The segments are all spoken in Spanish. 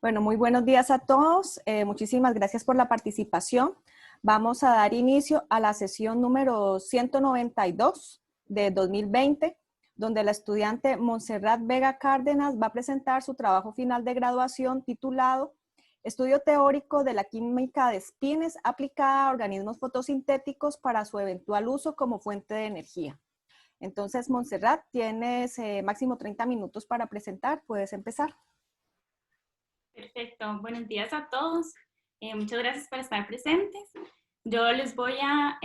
Bueno, muy buenos días a todos. Muchísimas gracias por la participación. Vamos a dar inicio a la sesión número 192 de 2020, donde la estudiante Montserrat Vega Cárdenas va a presentar su trabajo final de graduación titulado Estudio teórico de la química de espines aplicada a organismos fotosintéticos para su eventual uso como fuente de energía. Entonces, Montserrat, tienes máximo 30 minutos para presentar. Puedes empezar. Perfecto, buenos días a todos. Muchas gracias por estar presentes. Yo les voy a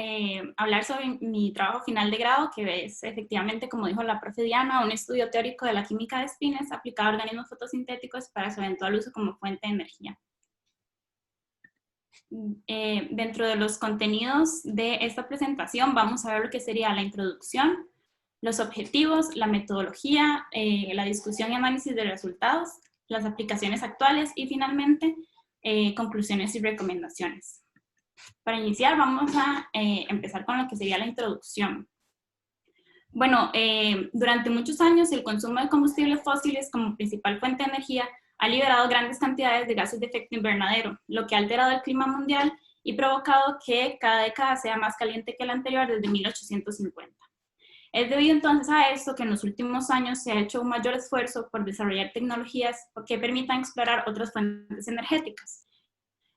hablar sobre mi trabajo final de grado, que es efectivamente, como dijo la profe Diana, un estudio teórico de la química de espines aplicado a organismos fotosintéticos para su eventual uso como fuente de energía. Dentro de los contenidos de esta presentación vamos a ver lo que sería la introducción, los objetivos, la metodología, la discusión y análisis de resultados, las aplicaciones actuales y finalmente conclusiones y recomendaciones. Para iniciar vamos a empezar con lo que sería la introducción. Bueno, durante muchos años el consumo de combustibles fósiles como principal fuente de energía ha liberado grandes cantidades de gases de efecto invernadero, lo que ha alterado el clima mundial y provocado que cada década sea más caliente que la anterior desde 1850. Es debido entonces a esto que en los últimos años se ha hecho un mayor esfuerzo por desarrollar tecnologías que permitan explorar otras fuentes energéticas.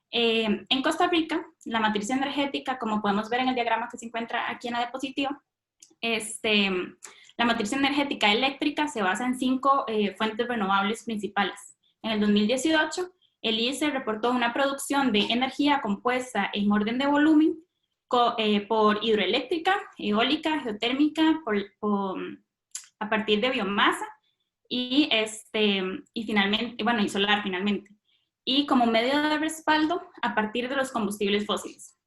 En Costa Rica, la matriz energética, como podemos ver en el diagrama que se encuentra aquí en la diapositiva, la matriz energética eléctrica se basa en 5 fuentes renovables principales. En el 2018, el IEC reportó una producción de energía compuesta en orden de volumen por hidroeléctrica, eólica, geotérmica, a partir de biomasa y finalmente, bueno, y solar finalmente. Y como medio de respaldo a partir de los combustibles fósiles.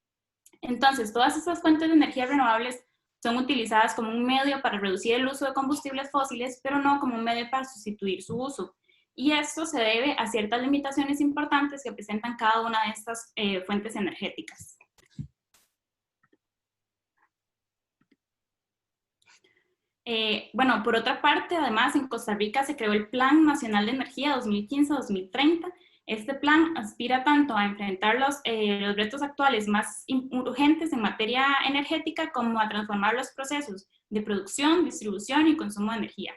Entonces, todas estas fuentes de energía renovables son utilizadas como un medio para reducir el uso de combustibles fósiles, pero no como un medio para sustituir su uso. Y esto se debe a ciertas limitaciones importantes que presentan cada una de estas fuentes energéticas. Bueno, por otra parte, además, en Costa Rica se creó el Plan Nacional de Energía 2015-2030. Este plan aspira tanto a enfrentar los retos actuales más urgentes en materia energética como a transformar los procesos de producción, distribución y consumo de energía.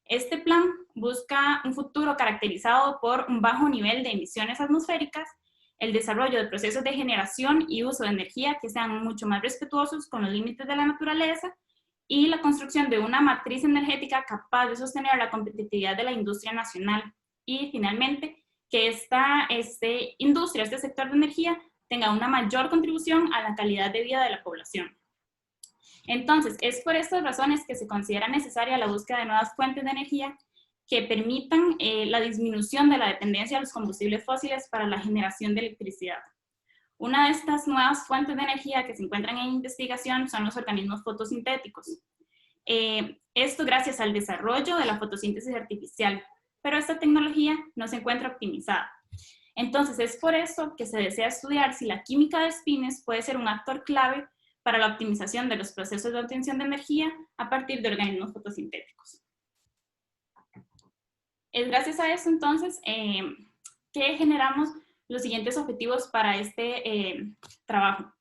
Este plan busca un futuro caracterizado por un bajo nivel de emisiones atmosféricas, el desarrollo de procesos de generación y uso de energía que sean mucho más respetuosos con los límites de la naturaleza, y la construcción de una matriz energética capaz de sostener la competitividad de la industria nacional. Y finalmente, que esta industria, este sector de energía, tenga una mayor contribución a la calidad de vida de la población. Entonces, es por estas razones que se considera necesaria la búsqueda de nuevas fuentes de energía que permitan la disminución de la dependencia de los combustibles fósiles para la generación de electricidad. Una de estas nuevas fuentes de energía que se encuentran en investigación son los organismos fotosintéticos. Esto gracias al desarrollo de la fotosíntesis artificial, pero esta tecnología no se encuentra optimizada. Entonces es por eso que se desea estudiar si la química de espines puede ser un actor clave para la optimización de los procesos de obtención de energía a partir de organismos fotosintéticos. Es gracias a eso entonces que generamos los siguientes objetivos para este trabajo.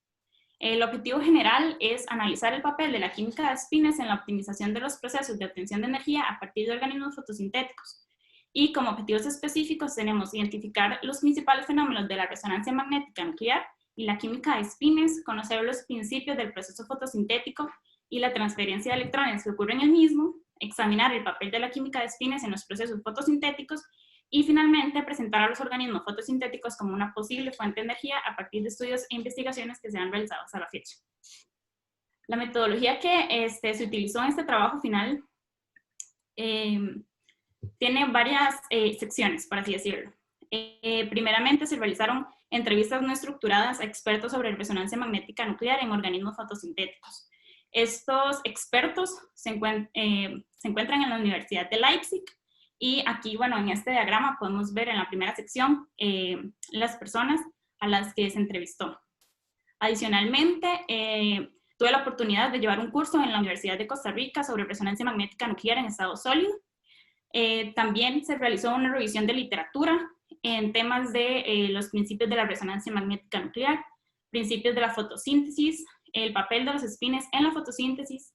El objetivo general es analizar el papel de la química de espines en la optimización de los procesos de obtención de energía a partir de organismos fotosintéticos. Y como objetivos específicos tenemos identificar los principales fenómenos de la resonancia magnética nuclear y la química de espines, conocer los principios del proceso fotosintético y la transferencia de electrones que ocurre en el mismo, examinar el papel de la química de espines en los procesos fotosintéticos y finalmente presentar a los organismos fotosintéticos como una posible fuente de energía a partir de estudios e investigaciones que se han realizado hasta la fecha. La metodología que se utilizó en este trabajo final tiene varias secciones, por así decirlo. Primeramente se realizaron entrevistas no estructuradas a expertos sobre resonancia magnética nuclear en organismos fotosintéticos. Estos expertos se encuentran en la Universidad de Leipzig. Y aquí, bueno, en este diagrama podemos ver en la primera sección las personas a las que se entrevistó. Adicionalmente, tuve la oportunidad de llevar un curso en la Universidad de Costa Rica sobre resonancia magnética nuclear en estado sólido. También se realizó una revisión de literatura en temas de los principios de la resonancia magnética nuclear, principios de la fotosíntesis, el papel de los espines en la fotosíntesis,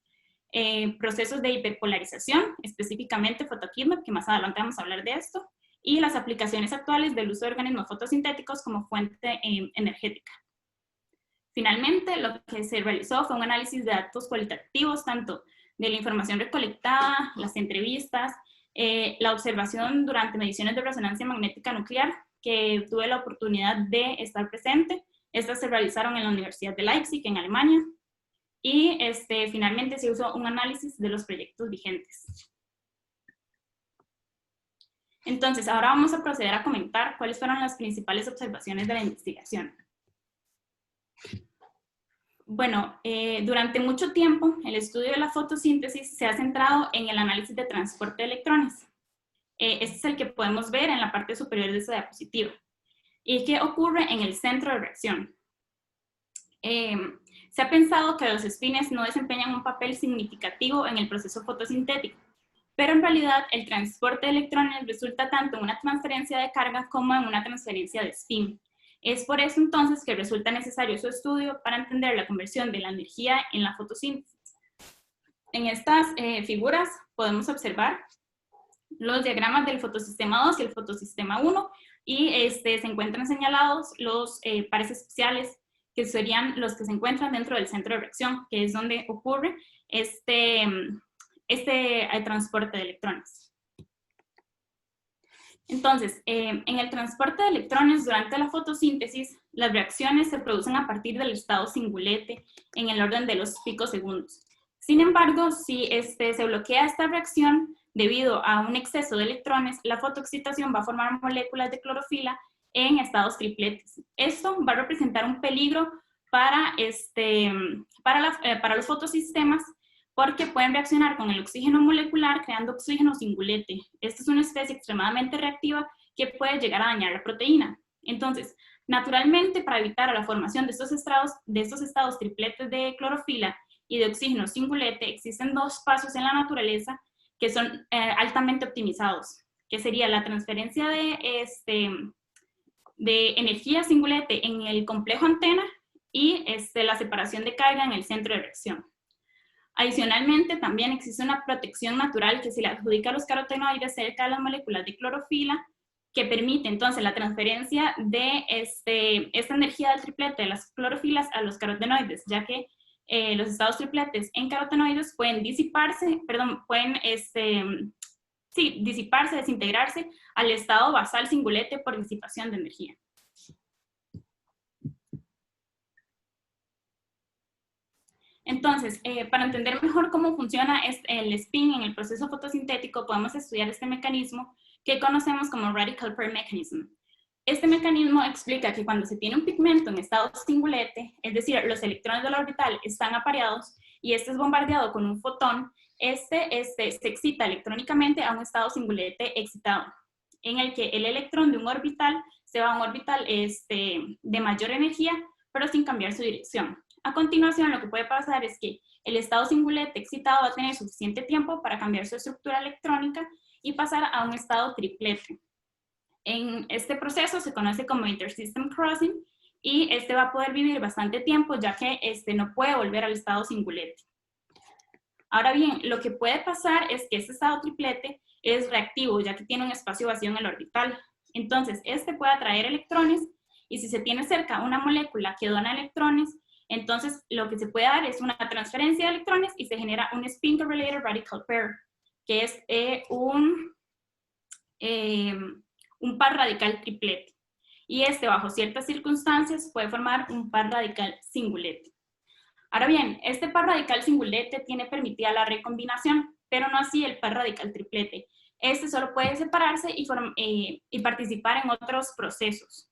procesos de hiperpolarización, específicamente fotoquímica, que más adelante vamos a hablar de esto, y las aplicaciones actuales del uso de organismos fotosintéticos como fuente energética. Finalmente, lo que se realizó fue un análisis de datos cualitativos, tanto de la información recolectada, las entrevistas, la observación durante mediciones de resonancia magnética nuclear, que tuve la oportunidad de estar presente. Estas se realizaron en la Universidad de Leipzig, en Alemania, y finalmente se usó un análisis de los proyectos vigentes. Entonces, ahora vamos a proceder a comentar cuáles fueron las principales observaciones de la investigación. Bueno, durante mucho tiempo, el estudio de la fotosíntesis se ha centrado en el análisis de transporte de electrones. Este es el que podemos ver en la parte superior de esta diapositiva. ¿Y qué ocurre en el centro de reacción? Se ha pensado que los espines no desempeñan un papel significativo en el proceso fotosintético, pero en realidad el transporte de electrones resulta tanto en una transferencia de carga como en una transferencia de spin. Es por eso entonces que resulta necesario su estudio para entender la conversión de la energía en la fotosíntesis. En estas figuras podemos observar los diagramas del fotosistema 2 y el fotosistema 1, y se encuentran señalados los pares especiales, que serían los que se encuentran dentro del centro de reacción, que es donde ocurre este transporte de electrones. Entonces, en el transporte de electrones durante la fotosíntesis, las reacciones se producen a partir del estado singulete en el orden de los picosegundos. Sin embargo, si se bloquea esta reacción debido a un exceso de electrones, la fotoexcitación va a formar moléculas de clorofila en estados tripletes. Esto va a representar un peligro para los fotosistemas, porque pueden reaccionar con el oxígeno molecular creando oxígeno singulete. Esta es una especie extremadamente reactiva que puede llegar a dañar la proteína. Entonces, naturalmente, para evitar la formación de estos estados tripletes de clorofila y de oxígeno singulete, existen dos pasos en la naturaleza que son altamente optimizados, que sería la transferencia de energía singulete en el complejo antena y la separación de carga en el centro de reacción. Adicionalmente, también existe una protección natural que se le adjudica a los carotenoides cerca de las moléculas de clorofila, que permite entonces la transferencia de esta energía del triplete de las clorofilas a los carotenoides, ya que los estados tripletes en carotenoides pueden disiparse, desintegrarse al estado basal singulete por disipación de energía. Entonces, para entender mejor cómo funciona el spin en el proceso fotosintético, podemos estudiar este mecanismo que conocemos como Radical Pair Mechanism. Este mecanismo explica que cuando se tiene un pigmento en estado singulete, es decir, los electrones del orbital están apareados y este es bombardeado con un fotón, se excita electrónicamente a un estado singulete excitado, en el que el electrón de un orbital se va a un orbital de mayor energía, pero sin cambiar su dirección. A continuación, lo que puede pasar es que el estado singulete excitado va a tener suficiente tiempo para cambiar su estructura electrónica y pasar a un estado triplete. En este proceso se conoce como intersystem crossing y va a poder vivir bastante tiempo, ya que no puede volver al estado singulete. Ahora bien, lo que puede pasar es que este estado triplete es reactivo, ya que tiene un espacio vacío en el orbital. Entonces, puede atraer electrones, y si se tiene cerca una molécula que dona electrones, entonces lo que se puede dar es una transferencia de electrones y se genera un spin correlated radical pair, que es un par radical triplete. Y bajo ciertas circunstancias, puede formar un par radical singulete. Ahora bien, este par radical singulete tiene permitida la recombinación, pero no así el par radical triplete. Solo puede separarse y participar en otros procesos.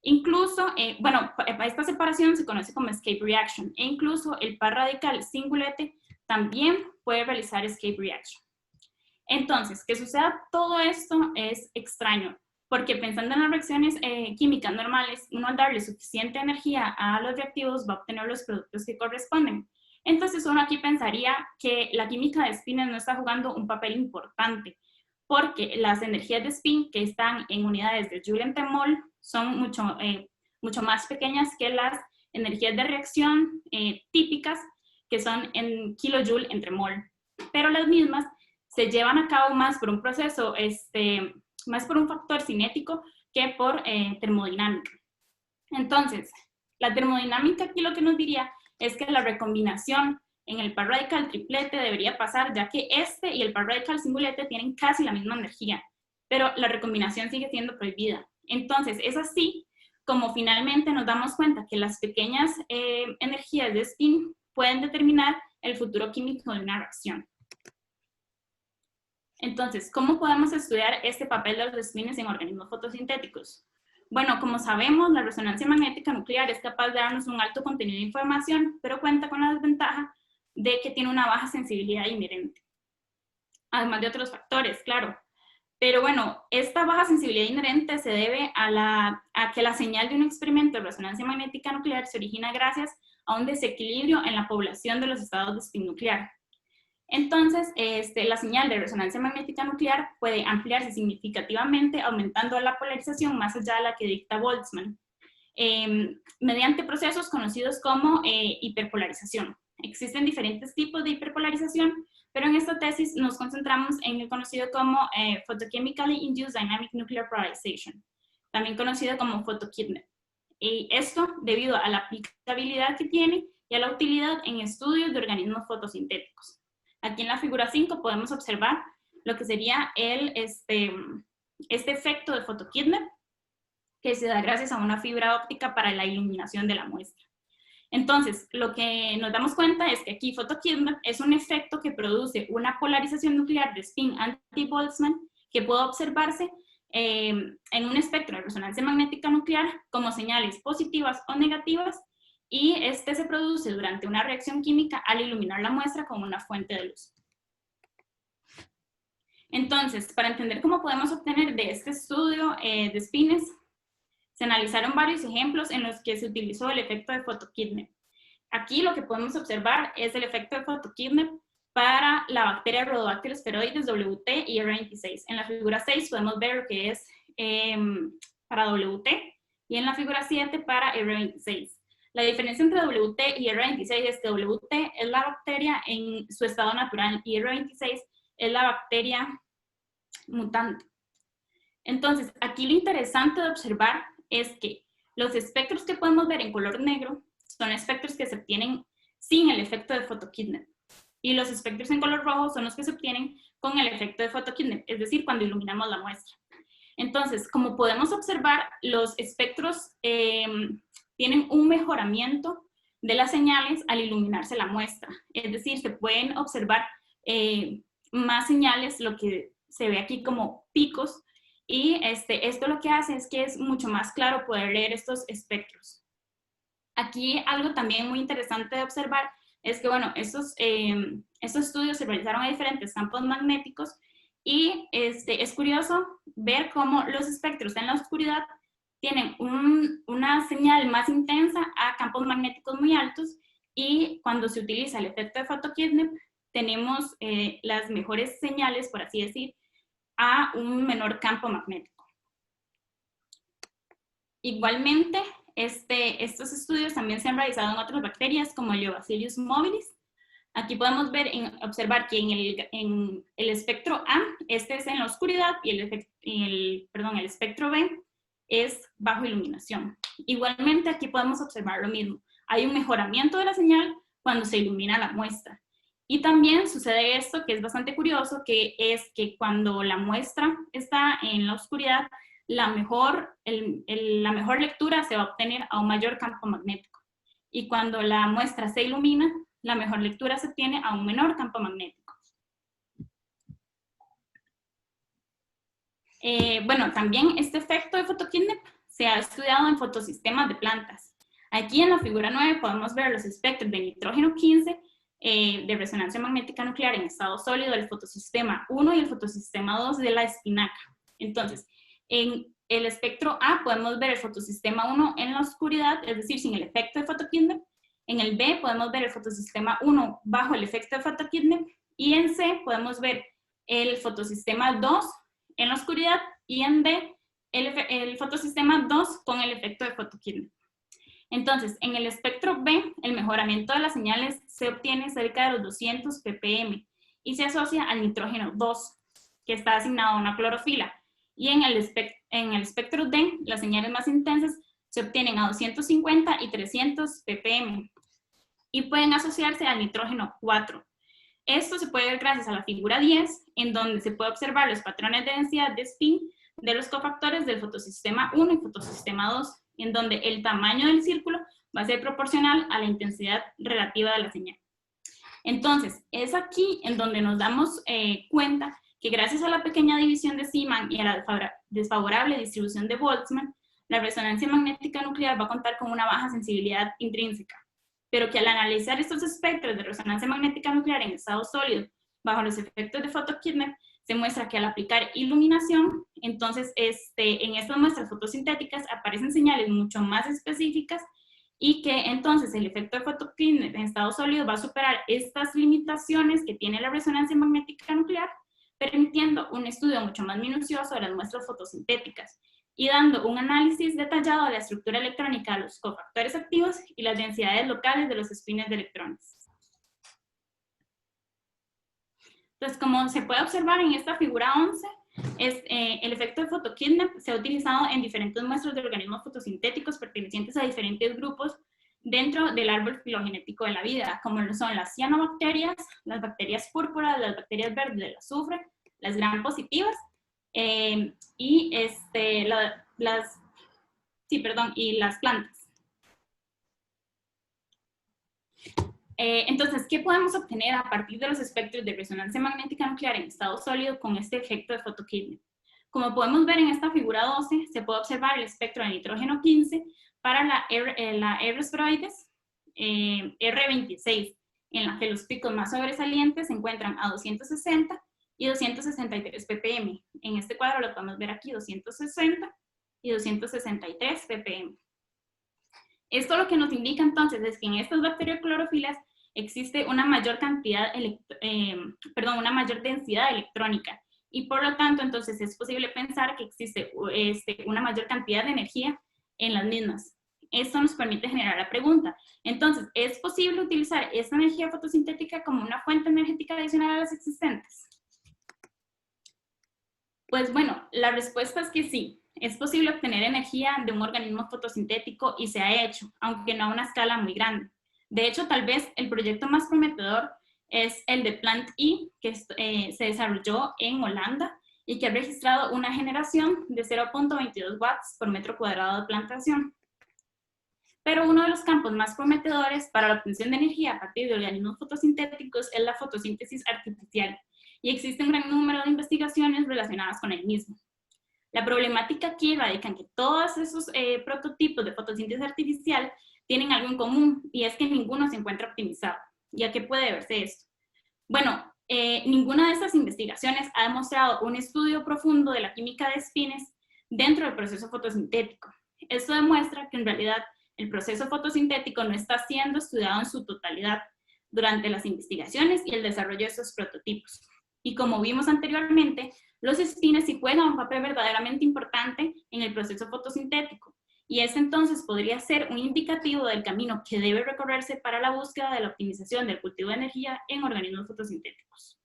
Incluso, esta separación se conoce como escape reaction, e incluso el par radical singulete también puede realizar escape reaction. Entonces, que suceda todo esto es extraño, porque pensando en las reacciones químicas normales, uno al darle suficiente energía a los reactivos va a obtener los productos que corresponden. Entonces uno aquí pensaría que la química de spines no está jugando un papel importante, porque las energías de spin que están en unidades de Joule entre mol son mucho más pequeñas que las energías de reacción típicas, que son en kilojoule entre mol. Pero las mismas se llevan a cabo más por un proceso, más por un factor cinético que por termodinámica. Entonces, la termodinámica aquí lo que nos diría es que la recombinación en el par radical triplete debería pasar, ya que este y el par radical singulete tienen casi la misma energía, pero la recombinación sigue siendo prohibida. Entonces, es así como finalmente nos damos cuenta que las pequeñas energías de spin pueden determinar el futuro químico de una reacción. Entonces, ¿cómo podemos estudiar este papel de los spins en organismos fotosintéticos? Bueno, como sabemos, la resonancia magnética nuclear es capaz de darnos un alto contenido de información, pero cuenta con la desventaja de que tiene una baja sensibilidad inherente. Además de otros factores, claro. Pero bueno, esta baja sensibilidad inherente se debe a que la señal de un experimento de resonancia magnética nuclear se origina gracias a un desequilibrio en la población de los estados de spin nuclear. Entonces, la señal de resonancia magnética nuclear puede ampliarse significativamente, aumentando la polarización más allá de la que dicta Boltzmann, mediante procesos conocidos como hiperpolarización. Existen diferentes tipos de hiperpolarización, pero en esta tesis nos concentramos en el conocido como Photochemically Induced Dynamic Nuclear Polarization, también conocido como photokidnep. Y esto debido a la aplicabilidad que tiene y a la utilidad en estudios de organismos fotosintéticos. Aquí en la figura 5 podemos observar lo que sería este efecto de photokidnep, que se da gracias a una fibra óptica para la iluminación de la muestra. Entonces, lo que nos damos cuenta es que aquí photokidnep es un efecto que produce una polarización nuclear de spin anti-Boltzmann que puede observarse en un espectro de resonancia magnética nuclear como señales positivas o negativas, y este se produce durante una reacción química al iluminar la muestra con una fuente de luz. Entonces, para entender cómo podemos obtener de este estudio de spines, se analizaron varios ejemplos en los que se utilizó el efecto de photokidnep. Aquí lo que podemos observar es el efecto de photokidnep para la bacteria Rhodobacter spheroides WT y R26. En la figura 6 podemos ver lo que es para WT y en la figura 7 para R26. La diferencia entre WT y R26 es que WT es la bacteria en su estado natural y R26 es la bacteria mutante. Entonces, aquí lo interesante de observar es que los espectros que podemos ver en color negro son espectros que se obtienen sin el efecto de photokidnep. Y los espectros en color rojo son los que se obtienen con el efecto de photokidnep, es decir, cuando iluminamos la muestra. Entonces, como podemos observar, los espectros tienen un mejoramiento de las señales al iluminarse la muestra. Es decir, se pueden observar más señales, lo que se ve aquí como picos, y esto lo que hace es que es mucho más claro poder leer estos espectros. Aquí algo también muy interesante de observar es que, bueno, estos estudios se realizaron a diferentes campos magnéticos y es curioso ver cómo los espectros en la oscuridad tienen una señal más intensa a campos magnéticos muy altos, y cuando se utiliza el efecto de photokidnep tenemos las mejores señales, por así decir, a un menor campo magnético. Igualmente, estos estudios también se han realizado en otras bacterias como el Bacillus mobilis. Aquí podemos observar que en el espectro A, este es en la oscuridad, y el espectro B es bajo iluminación. Igualmente aquí podemos observar lo mismo. Hay un mejoramiento de la señal cuando se ilumina la muestra. Y también sucede esto que es bastante curioso, que es que cuando la muestra está en la oscuridad, la mejor lectura se va a obtener a un mayor campo magnético. Y cuando la muestra se ilumina, la mejor lectura se obtiene a un menor campo magnético. Bueno, también este efecto de photokidnep se ha estudiado en fotosistemas de plantas. Aquí en la figura 9 podemos ver los espectros de nitrógeno 15 de resonancia magnética nuclear en estado sólido del fotosistema 1 y el fotosistema 2 de la espinaca. Entonces, en el espectro A podemos ver el fotosistema 1 en la oscuridad, es decir, sin el efecto de photokidnep. En el B podemos ver el fotosistema 1 bajo el efecto de photokidnep, y en C podemos ver el fotosistema 2 en la oscuridad, y en D, el fotosistema 2 con el efecto de Photokidney. Entonces, en el espectro B, el mejoramiento de las señales se obtiene cerca de los 200 ppm y se asocia al nitrógeno 2, que está asignado a una clorofila. Y en el espectro D, las señales más intensas se obtienen a 250 y 300 ppm y pueden asociarse al nitrógeno 4. Esto se puede ver gracias a la figura 10, en donde se puede observar los patrones de densidad de spin de los cofactores del fotosistema 1 y fotosistema 2, en donde el tamaño del círculo va a ser proporcional a la intensidad relativa de la señal. Entonces, es aquí en donde nos damos cuenta que gracias a la pequeña división de Zeeman y a la desfavorable distribución de Boltzmann, la resonancia magnética nuclear va a contar con una baja sensibilidad intrínseca, pero que al analizar estos espectros de resonancia magnética nuclear en estado sólido, bajo los efectos de Photokidney, se muestra que al aplicar iluminación, entonces en estas muestras fotosintéticas aparecen señales mucho más específicas y que entonces el efecto de Photokidney en estado sólido va a superar estas limitaciones que tiene la resonancia magnética nuclear, permitiendo un estudio mucho más minucioso de las muestras fotosintéticas y dando un análisis detallado de la estructura electrónica de los cofactores activos y las densidades locales de los espines de electrones. Entonces, como se puede observar en esta figura 11, el efecto de Photokidney se ha utilizado en diferentes muestras de organismos fotosintéticos pertenecientes a diferentes grupos dentro del árbol filogenético de la vida, como lo son las cianobacterias, las bacterias púrpuras, las bacterias verdes del azufre, las gram positivas, y las plantas. Entonces, ¿qué podemos obtener a partir de los espectros de resonancia magnética nuclear en estado sólido con este efecto de Photokidney? Como podemos ver en esta figura 12, se puede observar el espectro de nitrógeno 15 para la R. spheroides R26, en la que los picos más sobresalientes se encuentran a 260 y 263 ppm. En este cuadro lo podemos ver aquí, 260 y 263 ppm. Esto lo que nos indica entonces es que en estas bacterioclorofilas existe una mayor una mayor densidad electrónica y por lo tanto entonces es posible pensar que existe una mayor cantidad de energía en las mismas. Esto nos permite generar la pregunta, entonces, ¿es posible utilizar esta energía fotosintética como una fuente energética adicional a las existentes? Pues bueno, la respuesta es que sí. Es posible obtener energía de un organismo fotosintético y se ha hecho, aunque no a una escala muy grande. De hecho, tal vez el proyecto más prometedor es el de Plant-E, que se desarrolló en Holanda y que ha registrado una generación de 0.22 watts por metro cuadrado de plantación. Pero uno de los campos más prometedores para la obtención de energía a partir de organismos fotosintéticos es la fotosíntesis artificial, y existe un gran número de investigaciones relacionadas con el mismo. La problemática aquí radica en que todos esos prototipos de fotosíntesis artificial tienen algo en común, y es que ninguno se encuentra optimizado. ¿Y a qué puede verse esto? Bueno, ninguna de estas investigaciones ha demostrado un estudio profundo de la química de espines dentro del proceso fotosintético. Esto demuestra que en realidad el proceso fotosintético no está siendo estudiado en su totalidad durante las investigaciones y el desarrollo de estos prototipos. Y como vimos anteriormente, los espines sí juegan un papel verdaderamente importante en el proceso fotosintético, y este entonces podría ser un indicativo del camino que debe recorrerse para la búsqueda de la optimización del cultivo de energía en organismos fotosintéticos.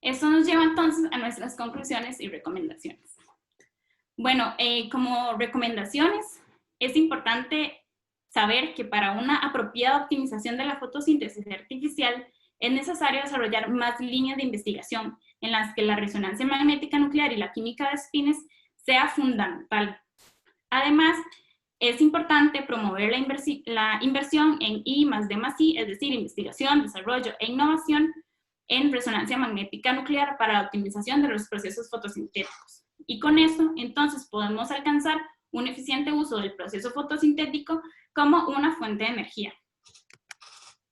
Esto nos lleva entonces a nuestras conclusiones y recomendaciones. Bueno, como recomendaciones, es importante saber que para una apropiada optimización de la fotosíntesis artificial es necesario desarrollar más líneas de investigación en las que la resonancia magnética nuclear y la química de espines sea fundamental. Además, es importante promover la inversión en I+D+I, es decir, investigación, desarrollo e innovación en resonancia magnética nuclear para la optimización de los procesos fotosintéticos. Y con eso, entonces, podemos alcanzar un eficiente uso del proceso fotosintético como una fuente de energía.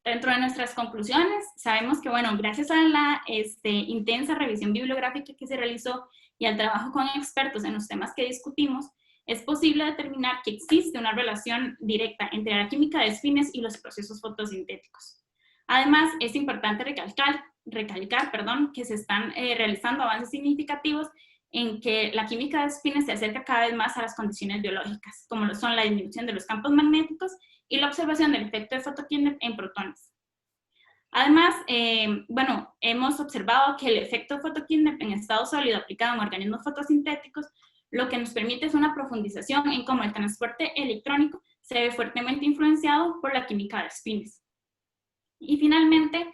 Dentro de nuestras conclusiones, sabemos que, bueno, gracias a la intensa revisión bibliográfica que se realizó y al trabajo con expertos en los temas que discutimos, es posible determinar que existe una relación directa entre la química de espines y los procesos fotosintéticos. Además, es importante recalcar recalcar, perdón, que se están realizando avances significativos en que la química de spines se acerca cada vez más a las condiciones biológicas, como lo son la disminución de los campos magnéticos y la observación del efecto de Photokine en protones. Además, bueno, hemos observado que el efecto Photokine en estado sólido aplicado en organismos fotosintéticos lo que nos permite es una profundización en cómo el transporte electrónico se ve fuertemente influenciado por la química de spines. Y finalmente,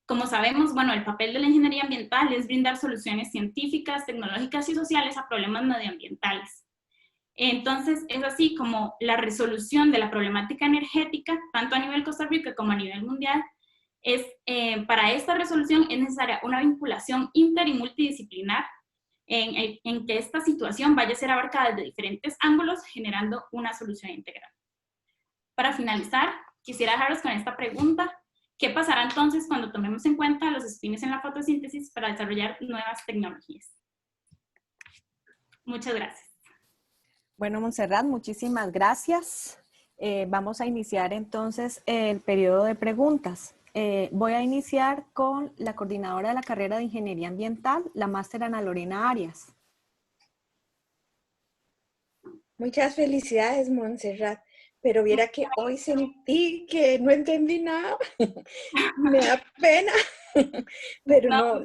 como sabemos, bueno, el papel de la ingeniería ambiental es brindar soluciones científicas, tecnológicas y sociales a problemas medioambientales. Entonces, es así como la resolución de la problemática energética, tanto a nivel Costa Rica como a nivel mundial, para esta resolución es necesaria una vinculación inter y multidisciplinar en que esta situación vaya a ser abarcada desde diferentes ángulos, generando una solución integral. Para finalizar, quisiera dejaros con esta pregunta. ¿Qué pasará entonces cuando tomemos en cuenta los spines en la fotosíntesis para desarrollar nuevas tecnologías? Muchas gracias. Bueno, Montserrat, muchísimas gracias. Vamos a iniciar entonces el periodo de preguntas. Voy a iniciar con la coordinadora de la carrera de Ingeniería Ambiental, la máster Ana Lorena Arias. Muchas felicidades, Montserrat. Pero viera que hoy sentí que no entendí nada. Me da pena. Pero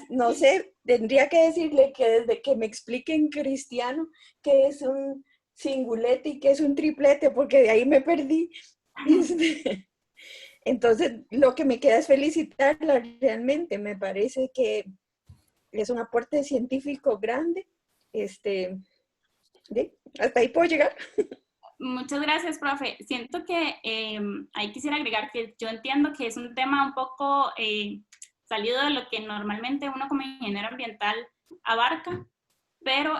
no sé, tendría que decirle que desde que me explique en cristiano qué es un singulete y qué es un triplete, porque de ahí me perdí. Entonces, lo que me queda es felicitarla realmente. Me parece que es un aporte científico grande. Hasta ahí puedo llegar. Muchas gracias, profe. Siento que ahí quisiera agregar que yo entiendo que es un tema un poco salido de lo que normalmente uno como ingeniero ambiental abarca, pero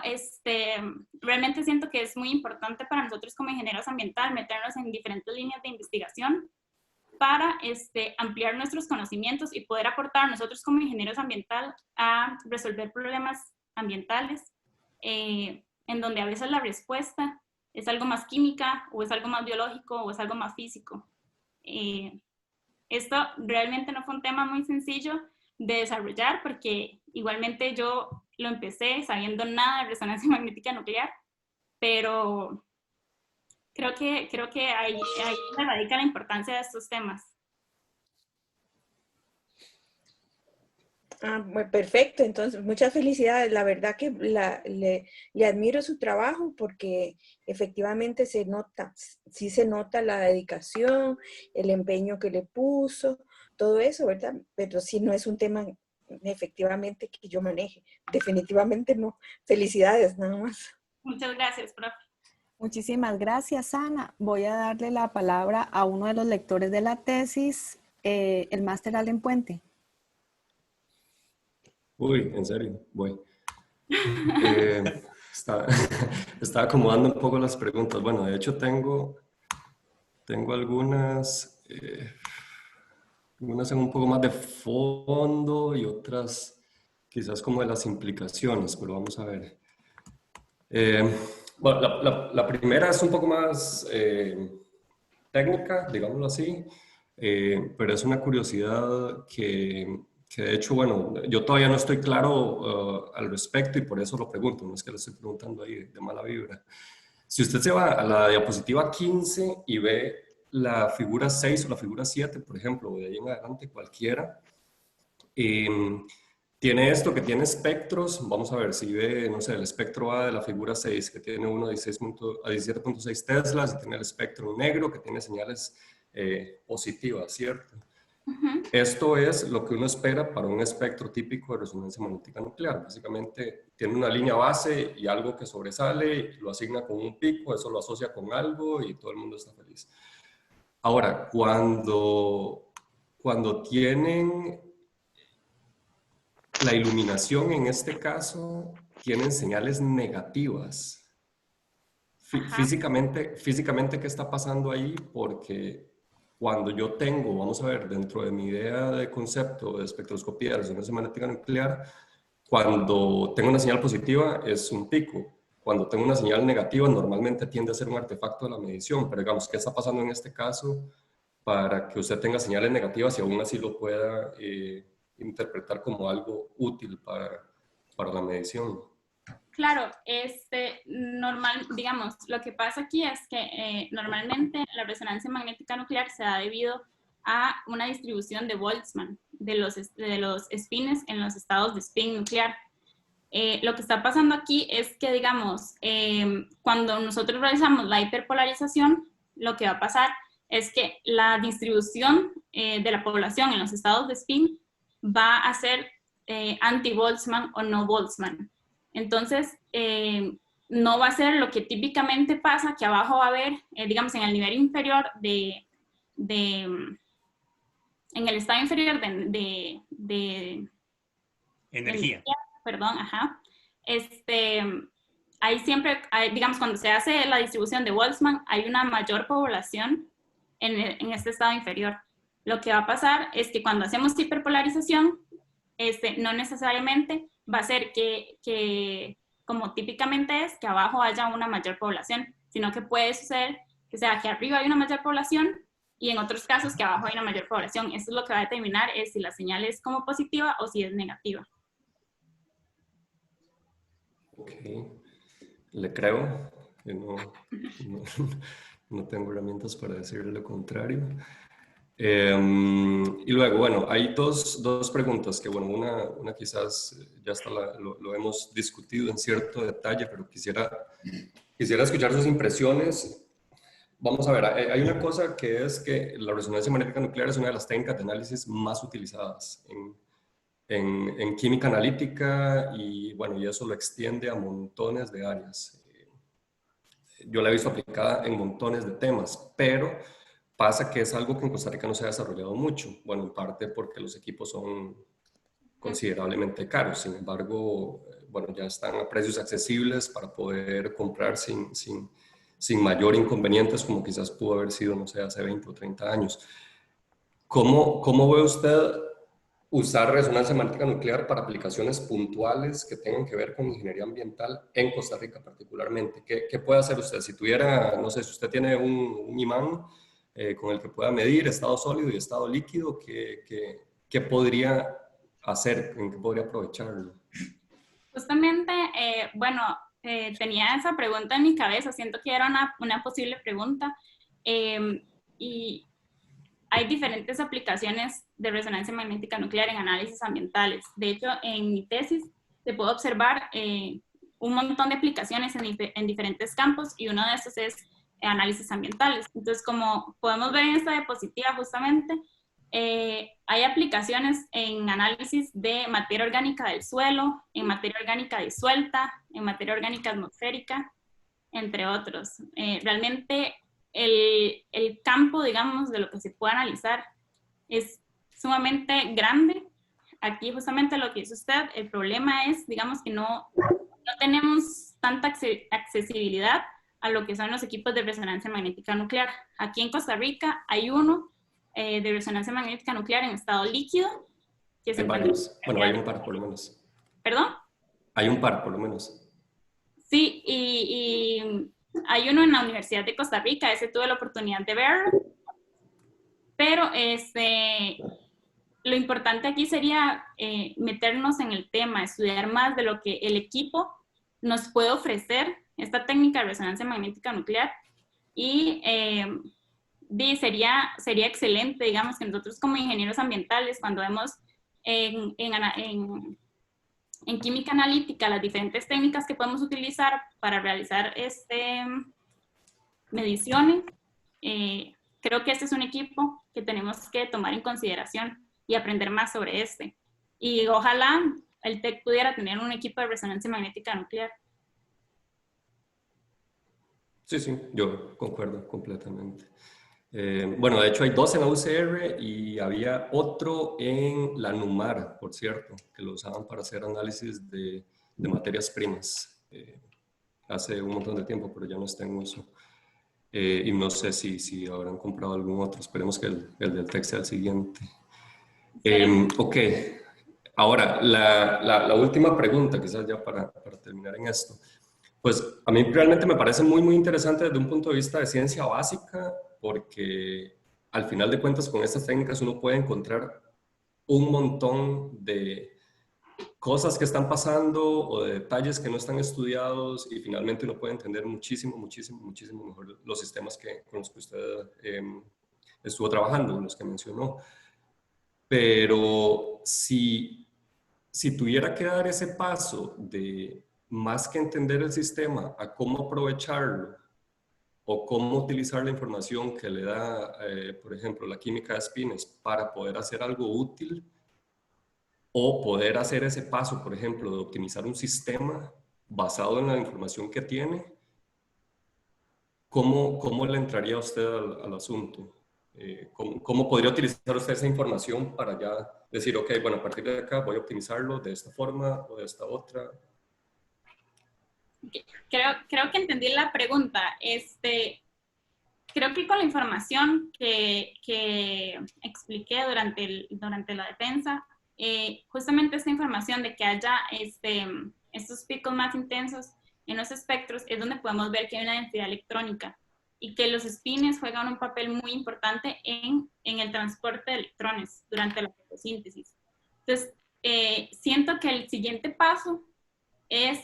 realmente siento que es muy importante para nosotros como ingenieros ambientales meternos en diferentes líneas de investigación para ampliar nuestros conocimientos y poder aportar nosotros como ingenieros ambientales a resolver problemas ambientales en donde a veces la respuesta es algo más química o es algo más biológico o es algo más físico. Esto realmente no fue un tema muy sencillo de desarrollar porque igualmente yo lo empecé sabiendo nada de resonancia magnética nuclear, pero creo que ahí radica la importancia de estos temas. Perfecto, entonces muchas felicidades. La verdad que le admiro su trabajo porque efectivamente sí se nota la dedicación, el empeño que le puso, todo eso, ¿verdad? Pero sí no es un tema efectivamente que yo maneje. Definitivamente no. Felicidades, nada más. Muchas gracias, profe. Muchísimas gracias, Ana. Voy a darle la palabra a uno de los lectores de la tesis, el máster Allen Puente. Uy, en serio, voy. Estaba acomodando un poco las preguntas. Bueno, de hecho tengo algunas en un poco más de fondo y otras quizás como de las implicaciones, pero vamos a ver. Bueno, la primera es un poco más técnica, digámoslo así, pero es una curiosidad que de hecho, bueno, yo todavía no estoy claro al respecto y por eso lo pregunto, no es que lo estoy preguntando ahí de mala vibra. Si usted se va a la diapositiva 15 y ve la figura 6 o la figura 7, por ejemplo, o de ahí en adelante cualquiera, tiene esto que tiene espectros. Vamos a ver si ve, no sé, el espectro A de la figura 6 que tiene 1 a 17.6 teslas y tiene el espectro negro que tiene señales positivas, ¿cierto? Esto es lo que uno espera para un espectro típico de resonancia magnética nuclear. Básicamente tiene una línea base y algo que sobresale, lo asigna con un pico, eso lo asocia con algo y todo el mundo está feliz. Ahora, cuando tienen la iluminación, en este caso, tienen señales negativas. Físicamente, ¿qué está pasando ahí? Porque cuando yo tengo, vamos a ver, dentro de mi idea de concepto de espectroscopía de resonancia magnética nuclear, cuando tengo una señal positiva es un pico. Cuando tengo una señal negativa normalmente tiende a ser un artefacto de la medición, pero digamos, ¿qué está pasando en este caso? para que usted tenga señales negativas y aún así lo pueda interpretar como algo útil para la medición. Claro, digamos, lo que pasa aquí es que normalmente la resonancia magnética nuclear se da debido a una distribución de Boltzmann de los spins en los estados de spin nuclear. Lo que está pasando aquí es que, digamos, cuando nosotros realizamos la hiperpolarización, lo que va a pasar es que la distribución de la población en los estados de spin va a ser anti-Boltzmann o no Boltzmann. Entonces, no va a ser lo que típicamente pasa, que abajo va a haber, digamos, en el nivel inferior en el estado inferior de energía. Perdón, ajá. Ahí siempre, digamos, cuando se hace la distribución de Boltzmann, hay una mayor población en este estado inferior. Lo que va a pasar es que cuando hacemos hiperpolarización, no necesariamente va a ser que, como típicamente es, que abajo haya una mayor población, sino que puede suceder que sea que arriba hay una mayor población y en otros casos que abajo hay una mayor población. Eso es lo que va a determinar es si la señal es como positiva o si es negativa. Ok, le creo, que no tengo herramientas para decirle lo contrario. Y luego, bueno, hay dos preguntas que, bueno, una quizás ya está lo hemos discutido en cierto detalle, pero quisiera escuchar sus impresiones. Vamos a ver, hay una cosa que es que la resonancia magnética nuclear es una de las técnicas de análisis más utilizadas en química analítica y, bueno, y eso lo extiende a montones de áreas. Yo la he visto aplicada en montones de temas, pero pasa que es algo que en Costa Rica no se ha desarrollado mucho. Bueno, en parte porque los equipos son considerablemente caros. Sin embargo, bueno, ya están a precios accesibles para poder comprar sin mayor inconvenientes como quizás pudo haber sido, no sé, hace 20 o 30 años. ¿Cómo ve usted usar resonancia magnética nuclear para aplicaciones puntuales que tengan que ver con ingeniería ambiental en Costa Rica particularmente? ¿Qué puede hacer usted? Si tuviera, no sé, si usted tiene un imán con el que pueda medir estado sólido y estado líquido, ¿qué podría hacer? ¿En qué podría aprovecharlo? Justamente, bueno, tenía esa pregunta en mi cabeza, siento que era una posible pregunta, y hay diferentes aplicaciones de resonancia magnética nuclear en análisis ambientales. De hecho, en mi tesis se puede observar un montón de aplicaciones en diferentes campos y uno de estos es análisis ambientales. Entonces, como podemos ver en esta diapositiva justamente, hay aplicaciones en análisis de materia orgánica del suelo, en materia orgánica disuelta, en materia orgánica atmosférica, entre otros. Realmente el campo, digamos, de lo que se puede analizar es sumamente grande. Aquí justamente lo que dice usted, el problema es, digamos, que no tenemos tanta accesibilidad a lo que son los equipos de resonancia magnética nuclear. Aquí en Costa Rica hay uno de resonancia magnética nuclear en estado líquido. Que hay varios. Bueno, hay un par por lo menos. ¿Perdón? Hay un par por lo menos. Sí, y hay uno en la Universidad de Costa Rica, ese tuve la oportunidad de ver, pero lo importante aquí sería meternos en el tema, estudiar más de lo que el equipo nos puede ofrecer, esta técnica de resonancia magnética nuclear, y sería excelente, digamos, que nosotros como ingenieros ambientales, cuando vemos en química analítica las diferentes técnicas que podemos utilizar para realizar mediciones, creo que este es un equipo que tenemos que tomar en consideración y aprender más sobre este. Y ojalá el TEC pudiera tener un equipo de resonancia magnética nuclear. Sí, yo concuerdo completamente. Bueno, de hecho hay 2 en la UCR y había otro en la NUMAR, por cierto, que lo usaban para hacer análisis de materias primas. Hace un montón de tiempo, pero ya no está en uso. Y no sé si habrán comprado algún otro. Esperemos que el del TEC sea el siguiente. Ok. Ahora, la última pregunta, quizás ya para terminar en esto. Pues a mí realmente me parece muy, muy interesante desde un punto de vista de ciencia básica, porque al final de cuentas con estas técnicas uno puede encontrar un montón de cosas que están pasando o de detalles que no están estudiados y finalmente uno puede entender muchísimo mejor los sistemas con los que usted estuvo trabajando, los que mencionó. Pero si tuviera que dar ese paso de más que entender el sistema a cómo aprovecharlo o cómo utilizar la información que le da, por ejemplo, la química de espines para poder hacer algo útil, o poder hacer ese paso, por ejemplo, de optimizar un sistema basado en la información que tiene, ¿cómo le entraría usted al asunto? ¿Cómo podría utilizar usted esa información para ya decir, ok, bueno, a partir de acá voy a optimizarlo de esta forma o de esta otra? Creo que entendí la pregunta. Creo que con la información que expliqué durante la defensa, justamente esta información de que haya estos picos más intensos en los espectros es donde podemos ver que hay una densidad electrónica y que los spines juegan un papel muy importante en el transporte de electrones durante la fotosíntesis. Entonces, siento que el siguiente paso es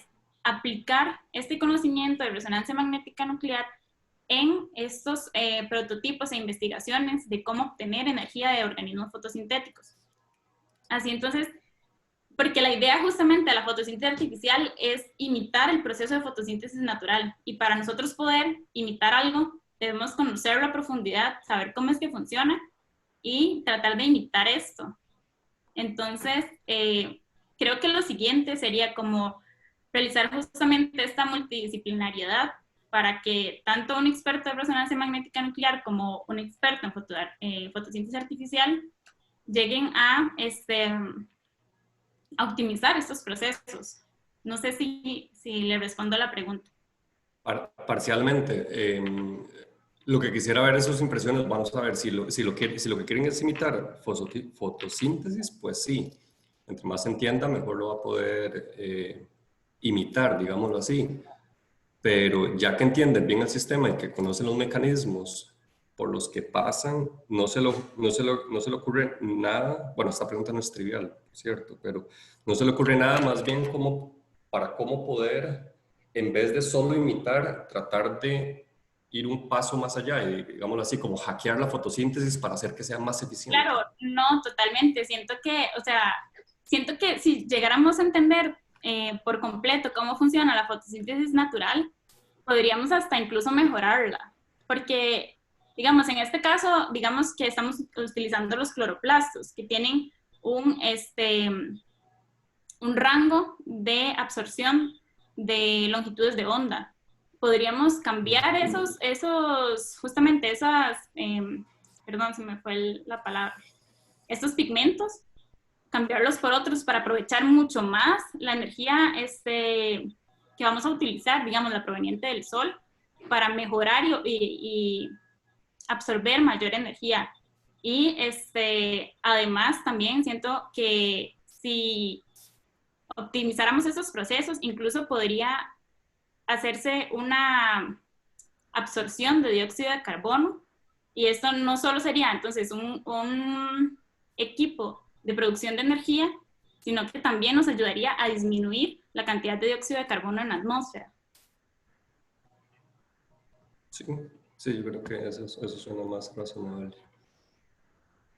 aplicar este conocimiento de resonancia magnética nuclear en estos prototipos e investigaciones de cómo obtener energía de organismos fotosintéticos. Así entonces, porque la idea justamente de la fotosíntesis artificial es imitar el proceso de fotosíntesis natural, y para nosotros poder imitar algo, debemos conocerlo a profundidad, saber cómo es que funciona y tratar de imitar esto. Entonces, creo que lo siguiente sería como realizar justamente esta multidisciplinariedad para que tanto un experto de resonancia magnética nuclear como un experto en fotosíntesis artificial lleguen a optimizar estos procesos. No sé si le respondo a la pregunta. Parcialmente. Lo que quisiera ver es sus impresiones. Vamos a ver si lo que quieren es imitar fotosíntesis, pues sí. Entre más se entienda, mejor lo va a poder imitar, digámoslo así. Pero ya que entienden bien el sistema y que conocen los mecanismos por los que pasan, no se le ocurre nada. Bueno, esta pregunta no es trivial, ¿cierto? Pero no se le ocurre nada más bien para cómo poder, en vez de solo imitar, tratar de ir un paso más allá y, digámoslo así, como hackear la fotosíntesis para hacer que sea más eficiente. Claro, no, totalmente. Siento que si llegáramos a entender por completo cómo funciona la fotosíntesis natural, podríamos hasta incluso mejorarla. Porque, digamos, en este caso, digamos que estamos utilizando los cloroplastos, que tienen un rango de absorción de longitudes de onda. Podríamos cambiar justamente esas, perdón, se me fue la palabra, estos pigmentos, cambiarlos por otros para aprovechar mucho más la energía que vamos a utilizar, digamos, la proveniente del sol, para mejorar y absorber mayor energía. Y además también siento que si optimizáramos esos procesos, incluso podría hacerse una absorción de dióxido de carbono, y esto no solo sería entonces un equipo de producción de energía, sino que también nos ayudaría a disminuir la cantidad de dióxido de carbono en la atmósfera. Sí, yo creo que eso suena más razonable.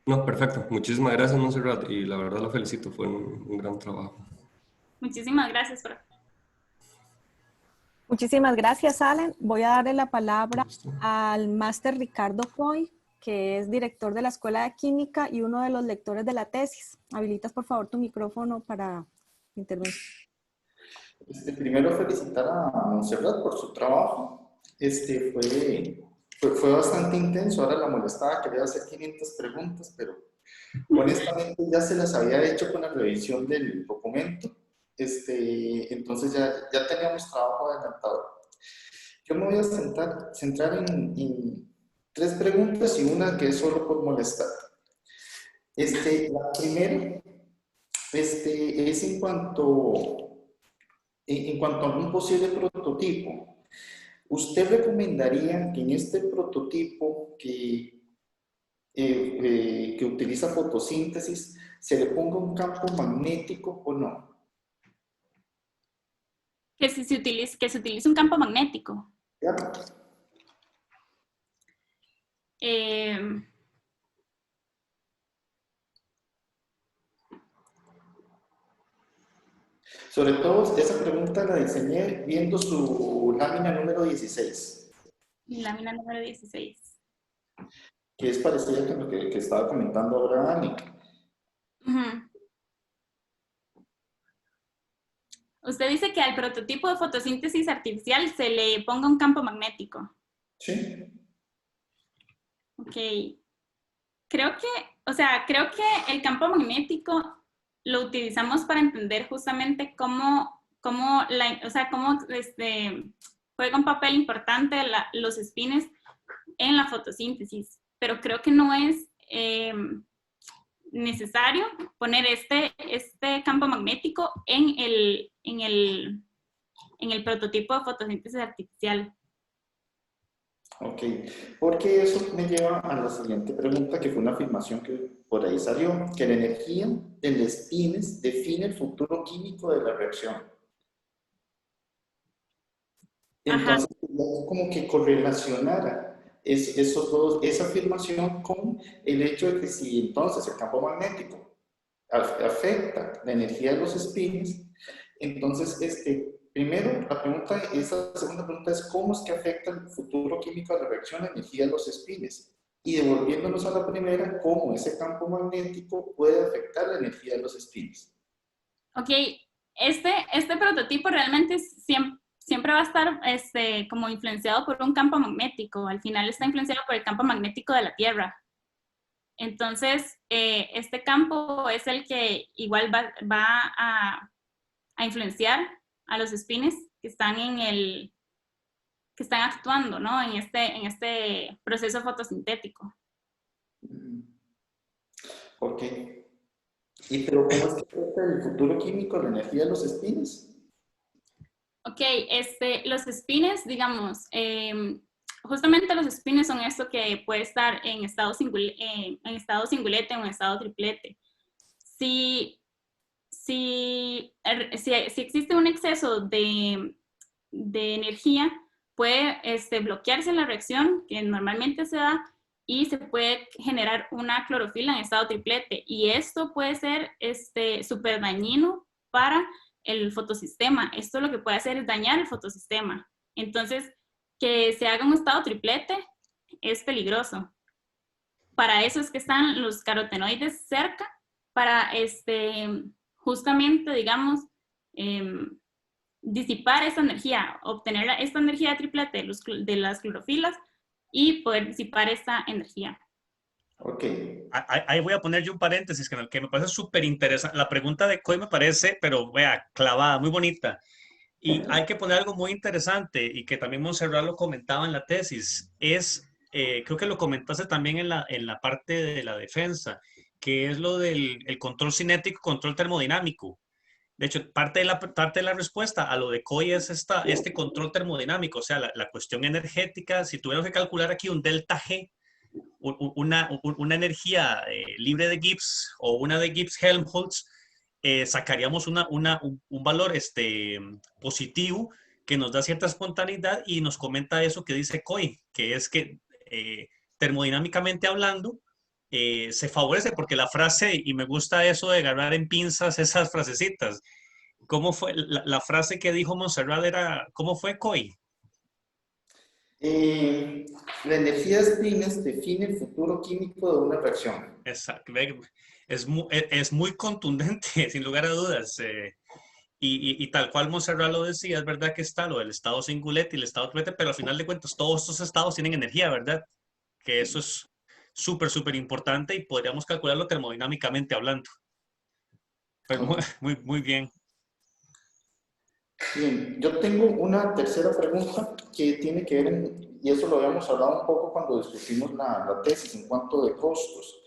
No, perfecto. Muchísimas gracias, Montserrat, y la verdad la felicito, fue un gran trabajo. Muchísimas gracias, profe. Muchísimas gracias, Allen. Voy a darle la palabra al máster Ricardo Foy, que es director de la Escuela de Química y uno de los lectores de la tesis. Habilitas, por favor, tu micrófono para intervenir. Primero felicitar a Montserrat por su trabajo. Fue bastante intenso. Ahora la molestaba, quería hacer 500 preguntas, pero honestamente ya se las había hecho con la revisión del documento. Entonces ya teníamos trabajo adelantado. Yo me voy a centrar en 3 preguntas y una que es solo por molestar. La primera es en cuanto a un posible prototipo. ¿Usted recomendaría que en este prototipo que que utiliza fotosíntesis, se le ponga un campo magnético o no. Que se utilice un campo magnético. ¿Ya? Sobre todo, esa pregunta la diseñé viendo su lámina número 16. Lámina número 16. Que es parecida con lo que estaba comentando ahora Dani. Usted dice que al prototipo de fotosíntesis artificial se le ponga un campo magnético. Sí. Ok. Creo que el campo magnético lo utilizamos para entender justamente cómo juega un papel importante los espines en la fotosíntesis, pero creo que no es necesario poner este campo magnético en el prototipo de fotosíntesis artificial. Ok, porque eso me lleva a la siguiente pregunta, que fue una afirmación que por ahí salió, que la energía de los espines define el futuro químico de la reacción. Entonces, como que correlacionara esa afirmación con el hecho de que si entonces el campo magnético afecta la energía de los espines, entonces, primero, esa segunda pregunta es ¿cómo es que afecta el futuro químico de la reacción la energía de los espines? Y devolviéndonos a la primera, ¿cómo ese campo magnético puede afectar la energía de los espines? Ok, este prototipo realmente siempre va a estar como influenciado por un campo magnético. Al final está influenciado por el campo magnético de la Tierra. Entonces, este campo es el que igual va a influenciar a los espines que están actuando, ¿no? en este proceso fotosintético. Ok. Pero ¿cómo es que afecta el futuro químico la energía de los espines? Ok, los espines, digamos, justamente los espines son esto que puede estar en estado singulete o en estado triplete. Si existe un exceso de energía, puede bloquearse la reacción que normalmente se da y se puede generar una clorofila en estado triplete. Y esto puede ser súper dañino para el fotosistema. Esto lo que puede hacer es dañar el fotosistema. Entonces, que se haga un estado triplete es peligroso. Para eso es que están los carotenoides cerca, para justamente, digamos, disipar esta energía, obtener esta energía de triplete de las clorofilas y poder disipar esta energía. Ok. Ahí voy a poner yo un paréntesis que me parece súper interesante. La pregunta de Coy me parece, pero vea, clavada, muy bonita. Y hay que poner algo muy interesante y que también Montserrat lo comentaba en la tesis. Creo que lo comentaste también en la parte de la defensa, que es lo del el control cinético, control termodinámico. De hecho, parte de la respuesta a lo de Coy es este control termodinámico, o sea, la cuestión energética. Si tuviéramos que calcular aquí un delta G, una energía libre de Gibbs o una de Gibbs-Helmholtz, sacaríamos un valor positivo que nos da cierta espontaneidad y nos comenta eso que dice Coy, que es que termodinámicamente hablando, se favorece porque la frase, y me gusta eso de agarrar en pinzas esas frasecitas. ¿Cómo fue la frase que dijo Montserrat? ¿Cómo fue, Coy? La energía de espines define el futuro químico de una reacción. Exacto. Es muy contundente, sin lugar a dudas. Y tal cual Montserrat lo decía, es verdad que está lo del estado singulete y el estado triplete, pero al final de cuentas todos estos estados tienen energía, ¿verdad? Que eso es súper, súper importante y podríamos calcularlo termodinámicamente hablando. Pero muy bien. Bien, yo tengo una tercera pregunta que tiene que ver, y eso lo habíamos hablado un poco cuando discutimos la tesis en cuanto de costos.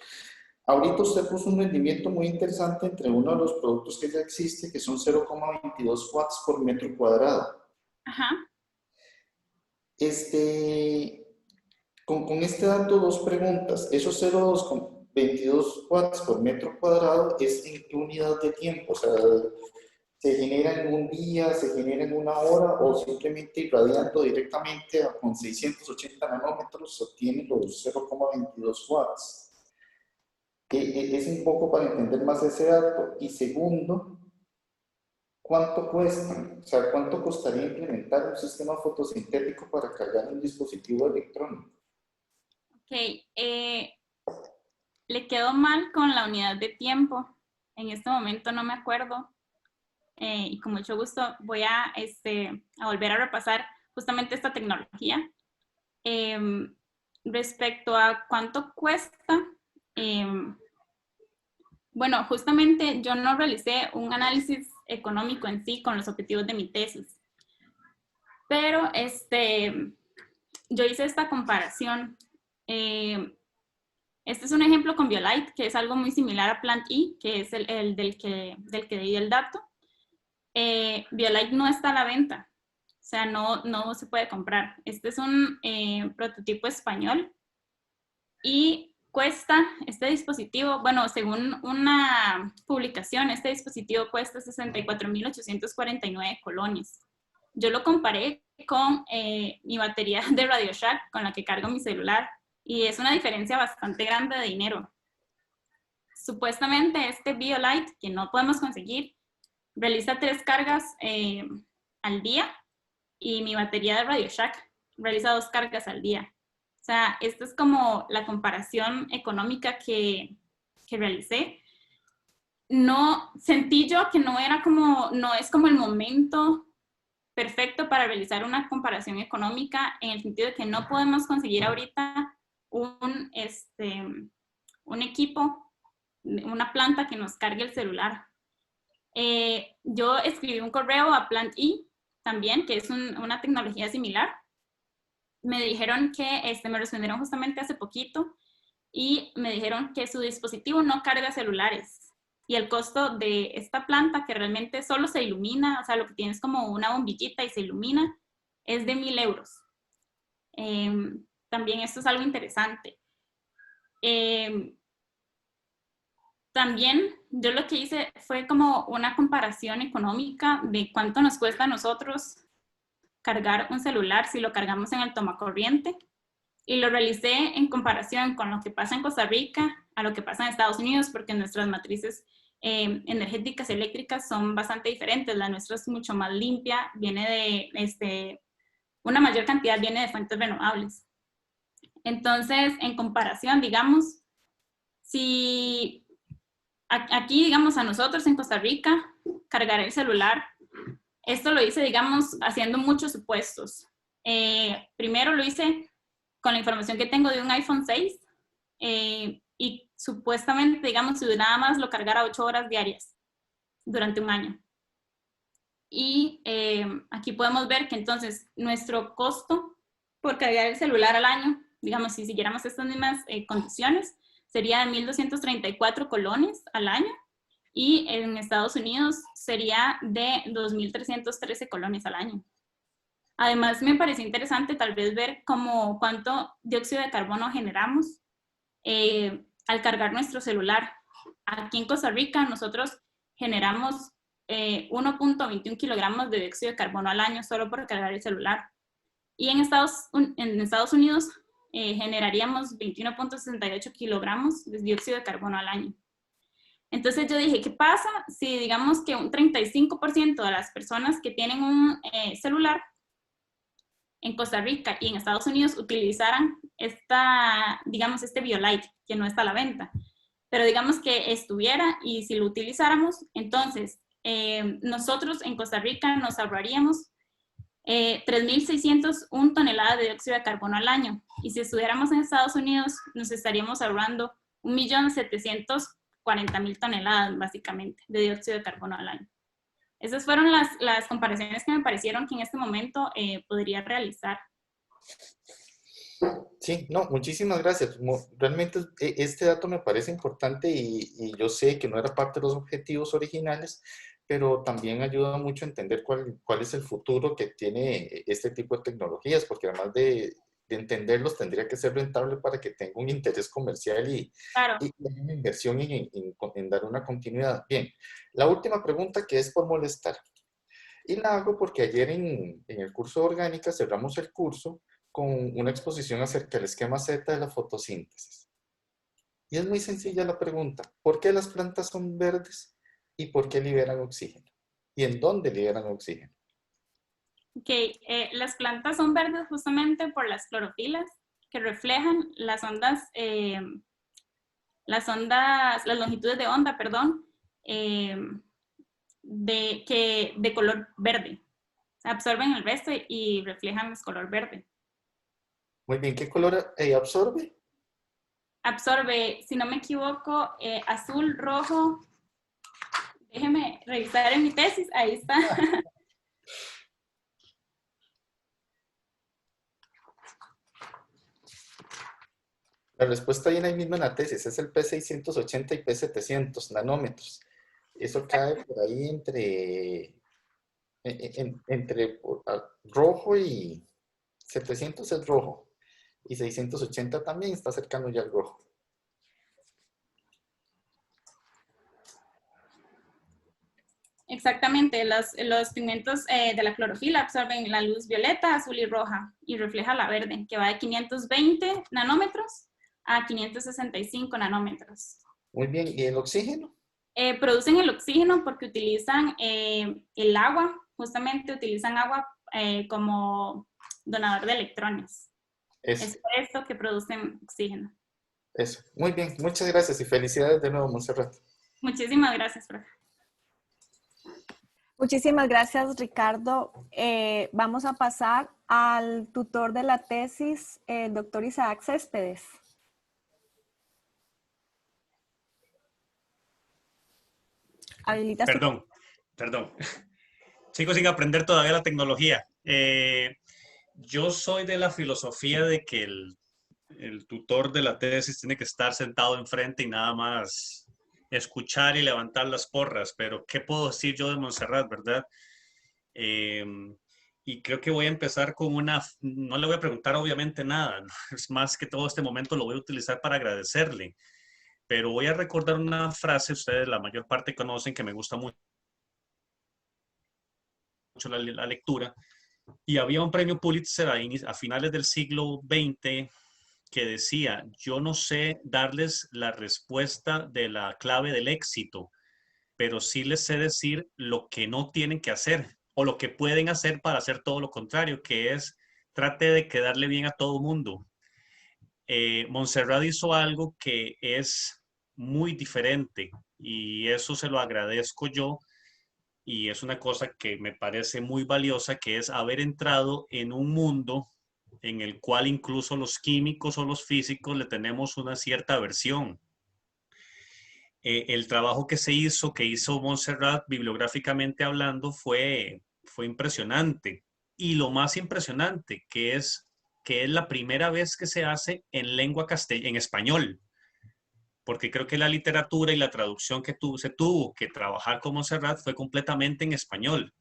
Ahorita usted puso un rendimiento muy interesante entre uno de los productos que ya existe, que son 0,22 watts por metro cuadrado. Ajá. Con este dato, dos preguntas. Esos 0,2 con 22 watts por metro cuadrado, ¿es en qué unidad de tiempo? O sea, ¿se genera en un día, se genera en una hora o simplemente irradiando directamente con 680 nanómetros se obtienen los 0,22 watts? Es un poco para entender más ese dato. Y segundo, ¿cuánto cuesta? O sea, ¿cuánto costaría implementar un sistema fotosintético para cargar un dispositivo electrónico? Ok, le quedó mal con la unidad de tiempo. En este momento no me acuerdo. Y con mucho gusto voy a volver a repasar justamente esta tecnología. Respecto a cuánto cuesta, bueno, justamente yo no realicé un análisis económico en sí con los objetivos de mi tesis, pero yo hice esta comparación. Este es un ejemplo con BioLite, que es algo muy similar a Plant-E, que es el del que di el dato. BioLite no está a la venta, o sea, no se puede comprar. Este es un prototipo español y cuesta este dispositivo, bueno, según una publicación, este dispositivo cuesta 64.849 colones. Yo lo comparé con mi batería de RadioShack con la que cargo mi celular y es una diferencia bastante grande de dinero. Supuestamente este BioLite, que no podemos conseguir, realiza 3 cargas al día y mi batería de RadioShack realiza 2 cargas al día. O sea, esta es como la comparación económica que realicé. No, sentí yo que no es como el momento perfecto para realizar una comparación económica en el sentido de que no podemos conseguir ahorita un equipo, una planta que nos cargue el celular. Yo escribí un correo a Plant-E también, que es una tecnología similar. Me dijeron que me respondieron justamente hace poquito y me dijeron que su dispositivo no carga celulares y el costo de esta planta, que realmente solo se ilumina, o sea, lo que tiene es como una bombillita y se ilumina, es de 1.000 euros. También esto es algo interesante. También yo lo que hice fue como una comparación económica de cuánto nos cuesta a nosotros cargar un celular si lo cargamos en el tomacorriente y lo realicé en comparación con lo que pasa en Costa Rica a lo que pasa en Estados Unidos, porque nuestras matrices energéticas eléctricas son bastante diferentes. La nuestra es mucho más limpia, viene de una mayor cantidad viene de fuentes renovables. Entonces, en comparación, digamos, si aquí, digamos, a nosotros en Costa Rica, cargar el celular, esto lo hice, digamos, haciendo muchos supuestos. Primero lo hice con la información que tengo de un iPhone 6 y supuestamente, digamos, si nada más lo cargara 8 horas diarias durante un año. Y aquí podemos ver que entonces nuestro costo por cargar el celular al año, digamos, si siguiéramos estas mismas condiciones, sería de 1.234 colones al año y en Estados Unidos sería de 2.313 colones al año. Además, me pareció interesante tal vez ver cuánto dióxido de carbono generamos al cargar nuestro celular. Aquí en Costa Rica nosotros generamos 1.21 kilogramos de dióxido de carbono al año solo por cargar el celular. Y en Estados Unidos generaríamos 21.68 kilogramos de dióxido de carbono al año. Entonces yo dije, ¿qué pasa si digamos que un 35% de las personas que tienen un celular en Costa Rica y en Estados Unidos utilizaran este BioLite, que no está a la venta? Pero digamos que estuviera y si lo utilizáramos, entonces nosotros en Costa Rica nos ahorraríamos 3.601 toneladas de dióxido de carbono al año. Y si estuviéramos en Estados Unidos, nos estaríamos ahorrando 1.740.000 toneladas, básicamente, de dióxido de carbono al año. Esas fueron las comparaciones que me parecieron que en este momento podría realizar. Sí, no, muchísimas gracias. Realmente este dato me parece importante y yo sé que no era parte de los objetivos originales, pero también ayuda mucho a entender cuál es el futuro que tiene este tipo de tecnologías, porque además de entenderlos tendría que ser rentable para que tenga un interés comercial Claro. y una inversión en dar una continuidad. Bien, la última pregunta que es por molestar. Y la hago porque ayer en el curso de orgánica cerramos el curso con una exposición acerca del esquema Z de la fotosíntesis. Y es muy sencilla la pregunta. ¿Por qué las plantas son verdes y por qué liberan oxígeno? ¿Y en dónde liberan oxígeno? Ok, las plantas son verdes justamente por las clorofilas que reflejan las longitudes de onda, perdón, de color verde. Absorben el resto y reflejan el color verde. Muy bien, ¿qué color absorbe? Absorbe, si no me equivoco, azul, rojo. Déjeme revisar en mi tesis, ahí está. La respuesta viene ahí mismo en la tesis, es el P680 y P700 nanómetros. Eso cae por ahí entre rojo y 700 es rojo y 680 también está cercano ya al rojo. Exactamente, los pigmentos de la clorofila absorben la luz violeta, azul y roja y refleja la verde, que va de 520 nanómetros a 565 nanómetros. Muy bien, ¿y el oxígeno? Producen el oxígeno porque utilizan el agua, justamente utilizan agua como donador de electrones. Es por esto que producen oxígeno. Eso, muy bien, muchas gracias y felicidades de nuevo, Montserrat. Muchísimas gracias, profe. Muchísimas gracias, Ricardo. Vamos a pasar al tutor de la tesis, el doctor Isaac Céspedes. Perdón. Sigo sin aprender todavía la tecnología. Yo soy de la filosofía de que el tutor de la tesis tiene que estar sentado enfrente y nada más escuchar y levantar las porras, pero ¿qué puedo decir yo de Montserrat, verdad? Y creo que voy a empezar con no le voy a preguntar obviamente nada, es más que todo este momento lo voy a utilizar para agradecerle, pero voy a recordar una frase, ustedes la mayor parte conocen, que me gusta mucho la lectura, y había un premio Pulitzer a finales del siglo XX que decía, yo no sé darles la respuesta de la clave del éxito, pero sí les sé decir lo que no tienen que hacer o lo que pueden hacer para hacer todo lo contrario, que es trate de quedarle bien a todo mundo. Montserrat hizo algo que es muy diferente y eso se lo agradezco yo y es una cosa que me parece muy valiosa, que es haber entrado en un mundo en el cual incluso los químicos o los físicos le tenemos una cierta aversión. El trabajo que hizo Montserrat, bibliográficamente hablando, fue impresionante. Y lo más impresionante, que es la primera vez que se hace en en español. Porque creo que la literatura y la traducción que se tuvo que trabajar con Montserrat fue completamente en español.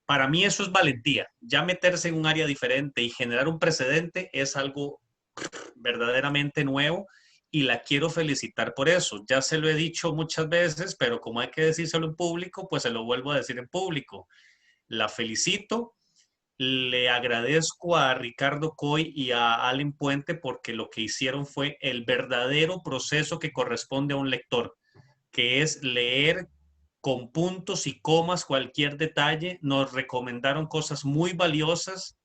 Para mí eso es valentía. Ya meterse en un área diferente y generar un precedente es algo verdaderamente nuevo y la quiero felicitar por eso. Ya se lo he dicho muchas veces, pero como hay que decírselo en público, pues se lo vuelvo a decir en público. La felicito, le agradezco a Ricardo Coy y a Allen Puente porque lo que hicieron fue el verdadero proceso que corresponde a un lector, que es leer con puntos y comas cualquier detalle. Nos recomendaron cosas muy valiosas.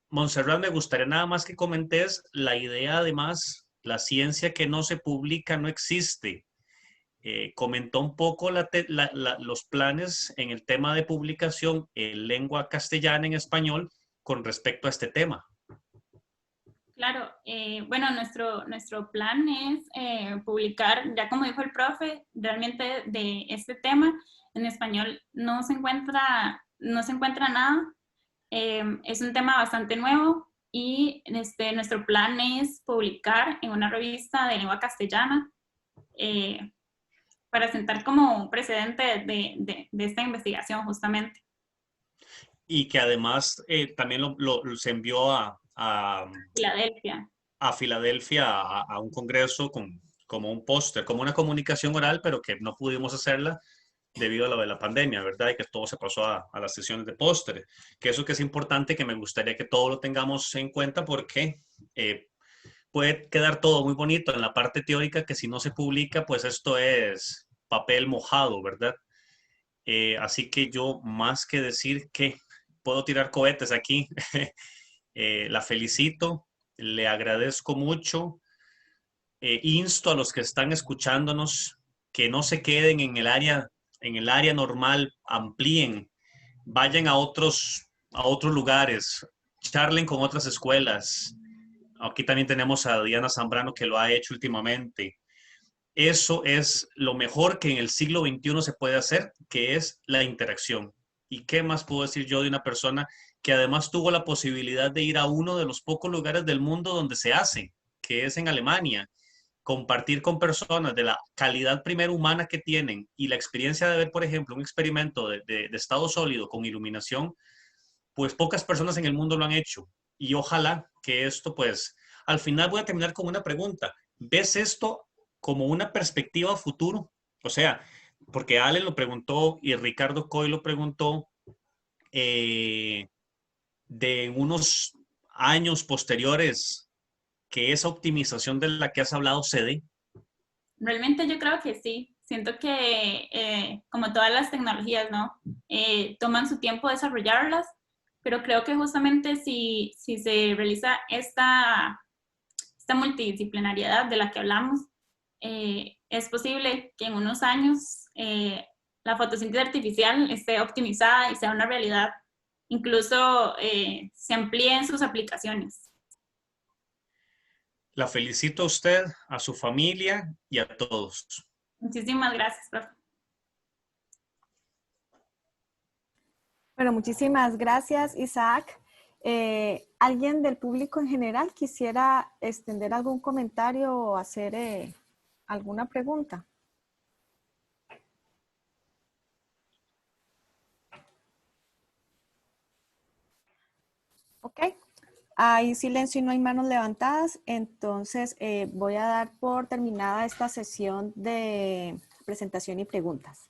Montserrat, me gustaría nada más que comentes la idea, además, la ciencia que no se publica no existe. Comentó un poco los planes en el tema de publicación en lengua castellana, en español, con respecto a este tema. Claro, bueno, nuestro plan es publicar, ya como dijo el profe, realmente de este tema en español no se encuentra nada. Es un tema bastante nuevo y nuestro plan es publicar en una revista de lengua castellana para sentar como un precedente de esta investigación justamente. y que además también se envió Filadelfia. a Filadelfia a un congreso como un póster, como una comunicación oral, pero que no pudimos hacerla debido a lo de la pandemia, ¿verdad? Y que todo se pasó a las sesiones de póster. Que eso que es importante, que me gustaría que todo lo tengamos en cuenta porque puede quedar todo muy bonito en la parte teórica, que si no se publica, pues esto es papel mojado, ¿verdad? Así que yo, más que decir que puedo tirar cohetes aquí, la felicito, le agradezco mucho, insto a los que están escuchándonos que no se queden en el área normal, amplíen, vayan a otros lugares, charlen con otras escuelas. Aquí también tenemos a Diana Zambrano que lo ha hecho últimamente. Eso es lo mejor que en el siglo XXI se puede hacer, que es la interacción. ¿Y qué más puedo decir yo de una persona que además tuvo la posibilidad de ir a uno de los pocos lugares del mundo donde se hace, que es en Alemania? Compartir con personas de la calidad primero humana que tienen y la experiencia de ver, por ejemplo, un experimento de estado sólido con iluminación, pues pocas personas en el mundo lo han hecho. Y ojalá que esto, pues, al final voy a terminar con una pregunta. ¿Ves esto como una perspectiva a futuro? O sea, porque Ale lo preguntó y Ricardo Coy lo preguntó, de unos años posteriores, que esa optimización de la que has hablado se dé. Realmente yo creo que sí. Siento que, como todas las tecnologías, ¿no? Toman su tiempo desarrollarlas, pero creo que justamente si se realiza esta multidisciplinariedad de la que hablamos, es posible que en unos años la fotosíntesis artificial esté optimizada y sea una realidad. Incluso se amplíen sus aplicaciones. La felicito a usted, a su familia y a todos. Muchísimas gracias, profe. Bueno, muchísimas gracias, Isaac. ¿Alguien del público en general quisiera extender algún comentario o hacer alguna pregunta? Ok, hay silencio y no hay manos levantadas, entonces voy a dar por terminada esta sesión de presentación y preguntas.